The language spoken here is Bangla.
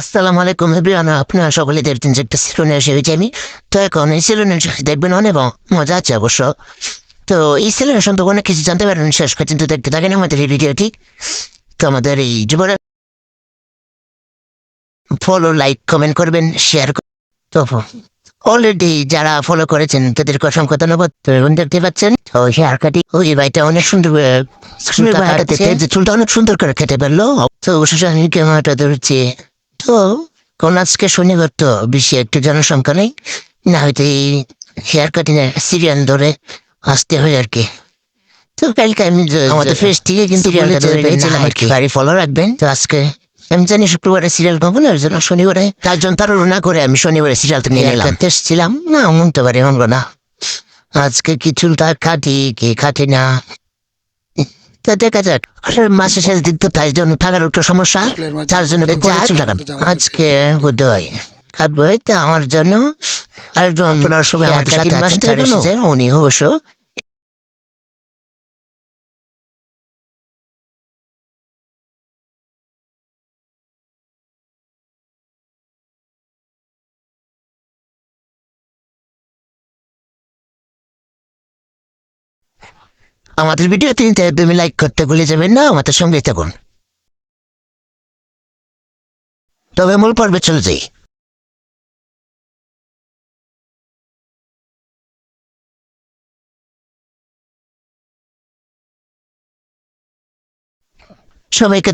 আসসালামু আলাইকুম এভরিওয়ান, আপনারা সকলে দেখছেন যে একটা সেলুনে এসে হয়েছি আমি। তো এখন এই সেলুনে দেখবেন অনেক মজা আছে অবশ্য। তো এই সেলুনের সম্পর্কে অনেক কিছু জানতে পারবেন শেষ পর্যন্ত দেখতে থাকেন আমাদের এই ভিডিওটি। তো আমাদের এই জীবনে ফলো, লাইক, কমেন্ট করবেন, শেয়ার। তো অলরেডি যারা ফলো করেছেন তাদেরকে অসংখ্য ধন্যবাদ। তো এখন দেখতে পাচ্ছেন তো হেয়ার কাটিং, ওই ভাইটা অনেক সুন্দর চুলটা কাটছে, যে চুলটা অনেক সুন্দর করে কেটে ফেললো। তো অবশেষে আমি ক্যামেরাটা ধরছি। তো কোন আজকে শনিবার তো বেশি একটু জনসংখ্যা নেই, না হয়তো এই হেয়ার কাটিং এর সিরিয়াল ধরে আসতে হয় আর কি। তো কালকে আমি আমাদের ফেস থেকে কিন্তু বাড়ি ফলো রাখবেন। তো আজকে আমি জানি শুক্রবারে সিরিয়াল পাবো না, ওই জন্য শনিবারে তার জন্য তার না করে আমি শনিবারে সিরিয়ালটা নিয়ে নিলাম। এসেছিলাম না মনতে পারি এমন না, আজকে কিছু তা কাটি কি কাটি না, তা দেখা যাক। মাসের শেষ দিন তো তাই জন্য থাকার একটু সমস্যা, তার জন্য আজকে বোধহয় কাটবো। তা আমার জন্য আরেকজন সবাই আমাদের সাথে আছেন, উনি অবশ্য আমাদের ভিডিওতে তুমি লাইক করতে ভুলে যাবেন না, আমাদের সঙ্গে থাকুন। তবে মূল পর্বে চলে যাই। সবাইকে